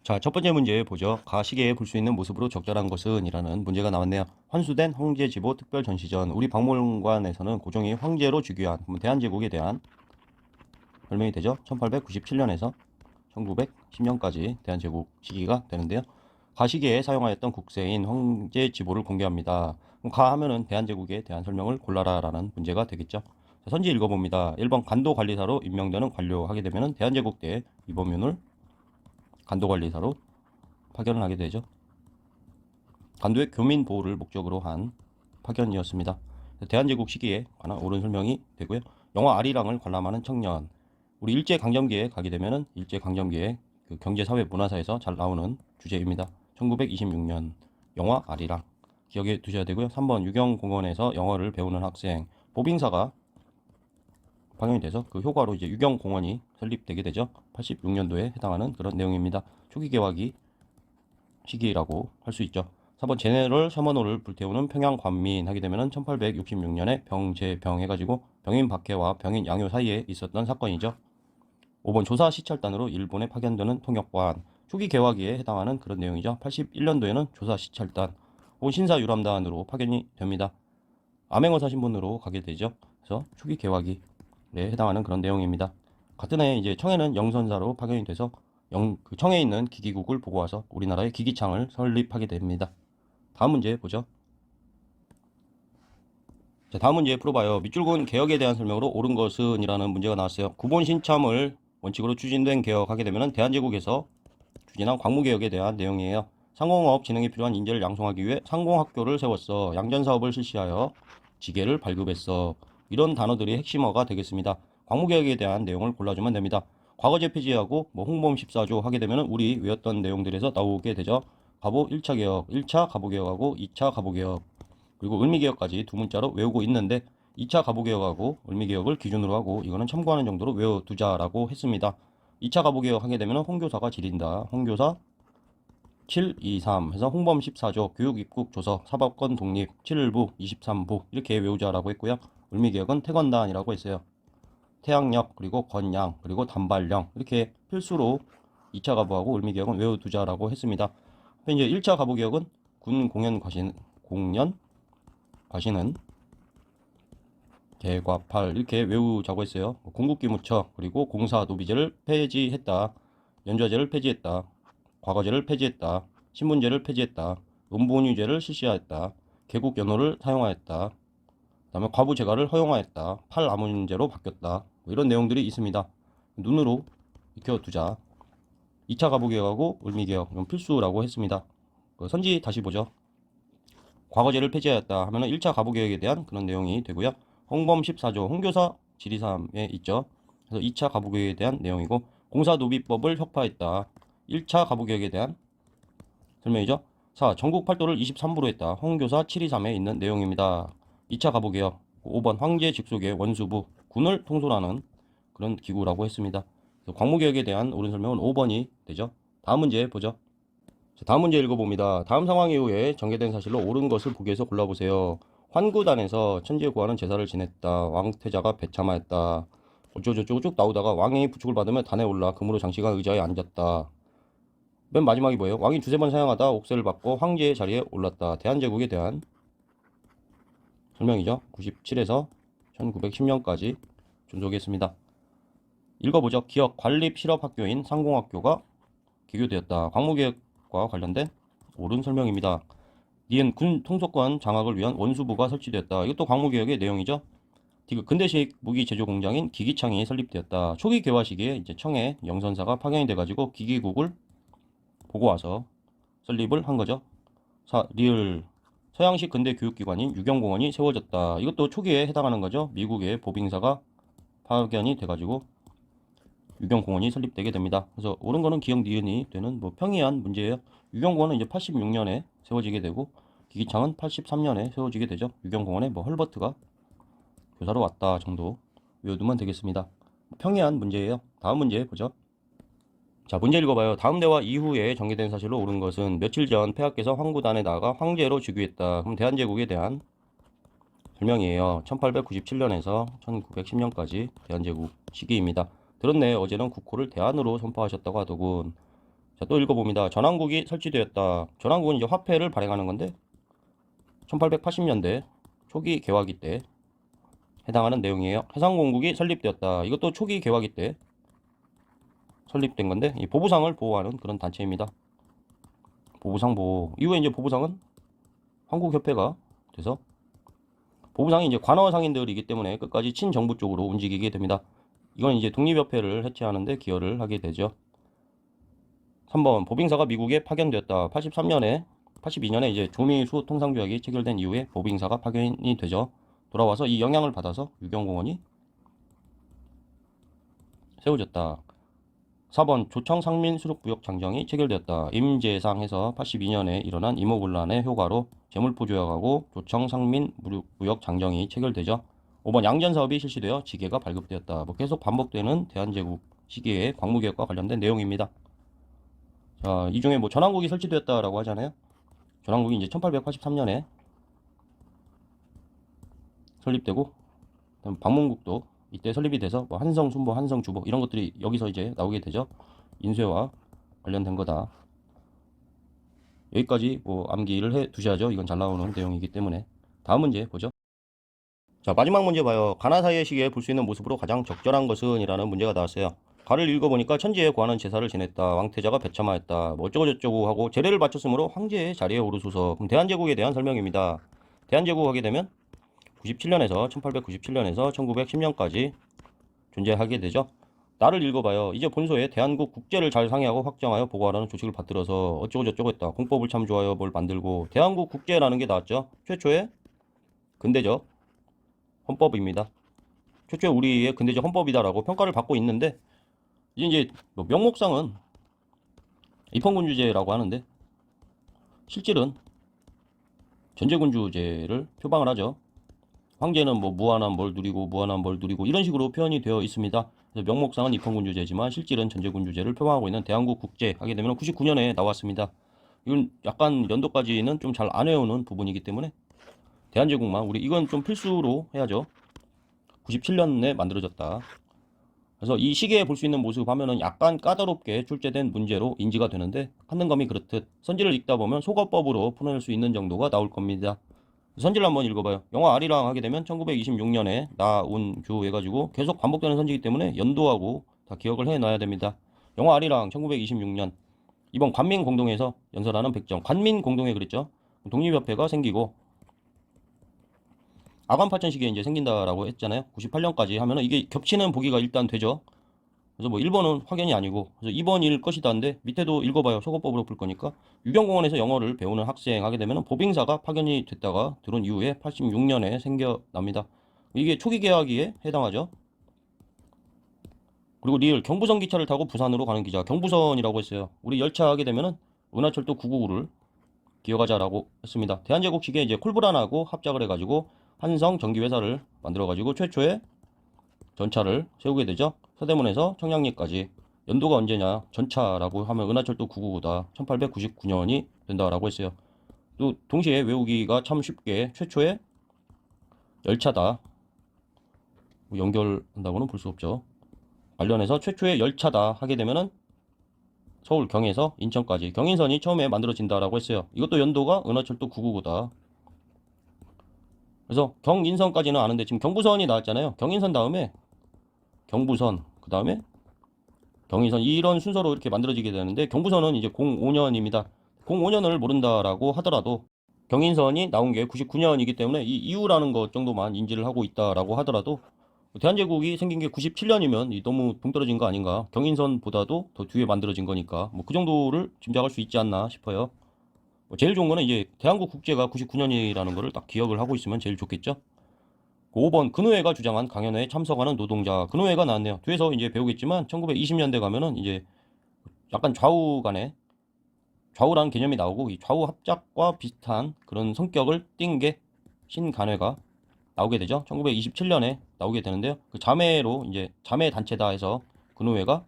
자, 첫 번째 문제 보죠. 가시계에 볼 수 있는 모습으로 적절한 것은 이라는 문제가 나왔네요. 환수된 황제지보 특별전시전. 우리 박물관에서는 고종이 황제로 즉위한 대한제국에 대한 설명이 되죠. 1897년에서 1910년까지 대한제국 시기가 되는데요. 가시계에 사용하였던 국세인 황제지보를 공개합니다. 그럼 가 하면은 대한제국에 대한 설명을 골라라 라는 문제가 되겠죠. 자, 선지 읽어봅니다. 1번 간도관리사로 임명되는 관료 하게 되면은 대한제국 때 이범윤을 간도관리사로 파견을 하게 되죠. 간도의 교민 보호를 목적으로 한 파견이었습니다. 대한제국 시기에 관한 옳은 설명이 되고요. 영화 아리랑을 관람하는 청년. 우리 일제강점기에 가게 되면은 일제강점기에 그 경제사회 문화사에서 잘 나오는 주제입니다. 1926년 영화 아리랑 기억해 두셔야 되고요. 3번 유경공원에서 영어를 배우는 학생. 보빙사가 방영이 돼서 그 효과로 이제 유경공원이 설립되게 되죠. 86년도에 해당하는 그런 내용입니다. 초기 개화기 시기라고 할 수 있죠. 4번 제네럴 셔먼호를 불태우는 평양 관민 하게 되면은 1866년에 병제병 해가지고 병인 박해와 병인 양요 사이에 있었던 사건이죠. 5번 조사 시찰단으로 일본에 파견되는 통역관 초기 개화기에 해당하는 그런 내용이죠. 81년도에는 조사 시찰단 혹은 신사 유람단으로 파견이 됩니다. 암행어사 신분으로 가게 되죠. 그래서 초기 개화기에 해당하는 그런 내용입니다. 같은 해 이제 청해는 영선사로 파견이 돼서 그 청해에 있는 기기국을 보고 와서 우리나라의 기기창을 설립하게 됩니다. 다음 문제 보죠. 자, 다음 문제 풀어봐요. 밑줄근 개혁에 대한 설명으로 옳은 것은 이라는 문제가 나왔어요. 구본 신참을 원칙으로 추진된 개혁하게 되면 대한제국에서 추진한 광무개혁에 대한 내용이에요. 상공업 진행에 필요한 인재를 양성하기 위해 상공학교를 세웠어. 양전사업을 실시하여 지계를 발급했어. 이런 단어들이 핵심어가 되겠습니다. 광무개혁에 대한 내용을 골라주면 됩니다. 과거제 폐지하고 홍범 14조 하게 되면 우리 외웠던 내용들에서 나오게 되죠. 가보 1차 개혁, 1차 가보개혁하고 2차 가보개혁 그리고 을미개혁까지 두 문자로 외우고 있는데 2차 가보개혁하고 을미개혁을 기준으로 하고 이거는 참고하는 정도로 외워두자라고 했습니다. 2차 가보개혁 하게 되면 홍교사가 지린다. 홍교사 723 해서 홍범 14조 교육 입국 조서 사법권 독립 7부 23부 이렇게 외우자라고 했고요. 을미개혁은 태건단이라고 했어요. 태양력 그리고 건양 그리고 단발령 이렇게 필수로 2차 가보하고 을미개혁은 외워두자라고 했습니다. 이제 1차 가보개혁은 군 공연 과시는 개과팔 이렇게 외우자고 했어요. 공국기무처 그리고 공사노비제를 폐지했다. 연좌제를 폐지했다. 과거제를 폐지했다. 신분제를 폐지했다. 음본유제를 실시하였다. 개국연호를 사용하였다. 그 다음에 과부제가를 허용하였다. 팔아문제로 바뀌었다. 이런 내용들이 있습니다. 눈으로 익혀두자. 2차 가부개혁하고 을미개혁 이건 필수라고 했습니다. 선지 다시 보죠. 과거제를 폐지하였다 하면은 1차 가부개혁에 대한 그런 내용이 되고요. 홍범 14조 홍교사 지리삼에 있죠. 그래서 2차 가부개혁에 대한 내용이고 공사노비법을 혁파했다. 1차 가부개혁에 대한 설명이죠. 4. 전국 팔도를 23부로 했다. 홍교사 723에 있는 내용입니다. 2차 가부개혁 5번 황제 직속의 원수부 군을 통솔하는 그런 기구라고 했습니다. 광무개혁에 대한 옳은 설명은 5번이 되죠. 다음 문제 보죠. 다음 문제 읽어봅니다. 다음 상황 이후에 전개된 사실로 옳은 것을 보기에서 골라보세요. 환구단에서 천지에 구하는 제사를 지냈다. 왕태자가 배참하였다. 어쩌고저쩌고 쭉 나오다가 왕이 부축을 받으며 단에 올라 금으로 장식한 의자에 앉았다. 맨 마지막이 뭐예요? 왕이 두세 번 사용하다 옥세를 받고 황제의 자리에 올랐다. 대한제국에 대한 설명이죠. 97에서 1910년까지 존속했습니다. 읽어보죠. 기업 관립 실업학교인 상공학교가 개교되었다. 광무개혁과 관련된 옳은 설명입니다. 니은 군 통속권 장악을 위한 원수부가 설치되었다. 이것도 광무개혁의 내용이죠. 근대식 무기 제조 공장인 기기창이 설립되었다. 초기 개화 시기에 이제 청해 영선사가 파견이 돼가지고 기기국을 보고 와서 설립을 한 거죠. 리을 서양식 근대 교육기관인 유경공원이 세워졌다. 이것도 초기에 해당하는 거죠. 미국의 보빙사가 파견이 돼가지고 유경공원이 설립되게 됩니다. 그래서 옳은 거는 기억 니은이 되는 평이한 문제예요. 유경공원은 이제 86년에 세워지게 되고 기기창은 83년에 세워지게 되죠. 유경공원에 헐버트가 교사로 왔다 정도 외워두면 되겠습니다. 평이한 문제예요. 다음 문제 보죠. 자, 문제 읽어봐요. 다음 대화 이후에 전개된 사실로 옳은 것은 며칠 전 폐하께서 황구단에 나가 황제로 즉위했다. 그럼 대한제국에 대한 설명이에요. 1897년에서 1910년까지 대한제국 시기입니다. 들었네. 어제는 국호를 대한으로 선포하셨다고 하더군. 자, 또 읽어봅니다. 전환국이 설치되었다. 전환국은 이제 화폐를 발행하는 건데 1880년대 초기 개화기 때 해당하는 내용이에요. 해상공국이 설립되었다. 이것도 초기 개화기 때 설립된 건데 이 보부상을 보호하는 그런 단체입니다. 보부상 보호. 이후에 이제 보부상은 한국협회가 돼서 보부상이 이제 관어상인들이기 때문에 끝까지 친정부 쪽으로 움직이게 됩니다. 이건 이제 독립협회를 해체하는데 기여를 하게 되죠. 3번 보빙사가 미국에 파견되었다. 82년에 이제 조미 수호 통상조약이 체결된 이후에 보빙사가 파견이 되죠. 돌아와서 이 영향을 받아서 유경공원이 세워졌다. 4번 조청 상민 수륙구역 장정이 체결되었다. 임재상에서 82년에 일어난 임오군란의 효과로 재물포조약하고 조청 상민 무역구역 장정이 체결되죠. 5번 양전 사업이 실시되어 지게가 발급되었다. 뭐 계속 반복되는 대한제국 시기의 광무개혁과 관련된 내용입니다. 자, 이 중에 뭐 전환국이 설치되었다라고 하잖아요. 전환국이 이제 1883년에 설립되고 방문국도 이때 설립이 돼서 뭐 한성, 순보, 한성, 주보 이런 것들이 여기서 이제 나오게 되죠. 인쇄와 관련된 거다. 여기까지 뭐 암기를 해 두셔야죠. 이건 잘 나오는 내용이기 때문에. 다음 문제 보죠. 자, 마지막 문제 봐요. 가나 사이의 시기에 볼 수 있는 모습으로 가장 적절한 것은 이라는 문제가 나왔어요. 가를 읽어보니까 천지에 관한 제사를 지냈다. 왕태자가 배참하였다. 뭐 어쩌고저쩌고 하고 제례를 바쳤으므로 황제의 자리에 오르소서. 그럼 대한제국에 대한 설명입니다. 대한제국 하게 되면 1897년에서 1910년까지 존재하게 되죠. 나를 읽어봐요. 이제 본소에 대한국 국제를 잘 상의하고 확정하여 보고하라는 조직을 받들어서 어쩌고저쩌고 했다. 공법을 참 좋아요. 뭘 만들고 대한국 국제라는 게 나왔죠. 최초의 근대적 헌법입니다. 최초의 우리의 근대적 헌법이다라고 평가를 받고 있는데 이제 뭐 명목상은 입헌군주제라고 하는데 실질은 전제군주제를 표방을 하죠. 황제는 뭐 무한한 뭘 누리고 무한한 뭘 누리고 이런 식으로 표현이 되어 있습니다. 그래서 명목상은 입헌군주제지만 실질은 전제군주제를 표방하고 있는 대한국 국제 하게 되면 99년에 나왔습니다. 이건 약간 연도까지는 좀 잘 안 외우는 부분이기 때문에 대한제국만 우리 이건 좀 필수로 해야죠. 97년에 만들어졌다. 그래서 이 시기에 볼 수 있는 모습 하면은 약간 까다롭게 출제된 문제로 인지가 되는데 한능검이 그렇듯 선지를 읽다 보면 소거법으로 풀어낼 수 있는 정도가 나올 겁니다. 선지를 한번 읽어봐요. 영화 아리랑 하게 되면 1926년에 나운규 해가지고 계속 반복되는 선지이기 때문에 연도하고 다 기억을 해놔야 됩니다. 영화 아리랑 1926년 이번 관민공동에서 연설하는 백정 관민공동회 그랬죠. 독립협회가 생기고 아관파천 시기에 이제 생긴다라고 했잖아요. 98년까지 하면은 이게 겹치는 보기가 일단 되죠. 그래서 뭐 1번은 확연히 아니고 그래서 2번일 것이다인데 밑에도 읽어봐요. 소거법으로 풀 거니까 유경공원에서 영어를 배우는 학생 하게 되면 보빙사가 파견이 됐다가 들어온 이후에 86년에 생겨납니다. 이게 초기 개화기에 해당하죠. 그리고 리을 경부선 기차를 타고 부산으로 가는 기자 경부선이라고 했어요. 우리 열차 하게 되면은 은하철도 999를 기억하자라고 했습니다. 대한제국 시기에 이제 콜브란하고 합작을 해가지고 한성 전기회사를 만들어가지고 최초의 전차를 세우게 되죠. 서대문에서 청량리까지 연도가 언제냐 전차라고 하면 은하철도 999다 1899년이 된다라고 했어요. 또 동시에 외우기가 참 쉽게 최초의 열차다 뭐 연결한다고는 볼 수 없죠. 관련해서 최초의 열차다 하게 되면은 서울 경에서 인천까지 경인선이 처음에 만들어진다라고 했어요. 이것도 연도가 은하철도 999다. 그래서 경인선까지는 아는데 지금 경부선이 나왔잖아요. 경인선 다음에 경부선 그 다음에 경인선 이런 순서로 이렇게 만들어지게 되는데 경부선은 이제 05년입니다. 05년을 모른다라고 하더라도 경인선이 나온 게 99년이기 때문에 이 이후라는 것 정도만 인지를 하고 있다라고 하더라도 대한제국이 생긴 게 97년이면 너무 동떨어진 거 아닌가. 경인선보다도 더 뒤에 만들어진 거니까 뭐 그 정도를 짐작할 수 있지 않나 싶어요. 제일 좋은 거는 이제 대한국 국제가 99년이라는 거를 딱 기억을 하고 있으면 제일 좋겠죠. 5번 근호회가 주장한 강연회에 참석하는 노동자 근호회가 나왔네요. 뒤에서 이제 배우겠지만 1920년대 가면은 이제 약간 좌우 간에 좌우라는 개념이 나오고 이 좌우 합작과 비슷한 그런 성격을 띈 게 신간회가 나오게 되죠. 1927년에 나오게 되는데요. 그 자매로 이제 자매 단체다 해서 근호회가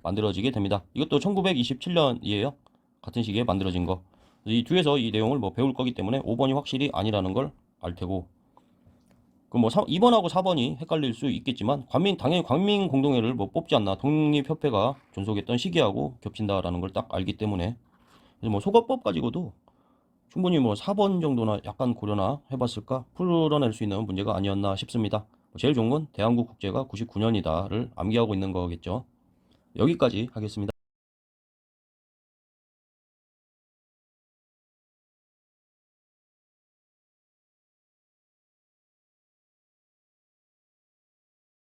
만들어지게 됩니다. 이것도 1927년이에요. 같은 시기에 만들어진 거. 이 뒤에서 이 내용을 뭐 배울 거기 때문에 5번이 확실히 아니라는 걸 알 테고 그 뭐 2번하고 4번이 헷갈릴 수 있겠지만 당연히 광민 공동회를 뭐 뽑지 않나 독립협회가 존속했던 시기하고 겹친다라는 걸 딱 알기 때문에 그래서 뭐 소거법 가지고도 충분히 뭐 4번 정도나 약간 고려나 해봤을까 풀어낼 수 있는 문제가 아니었나 싶습니다. 제일 좋은 건 대한국 국제가 99년이다를 암기하고 있는 거겠죠. 여기까지 하겠습니다.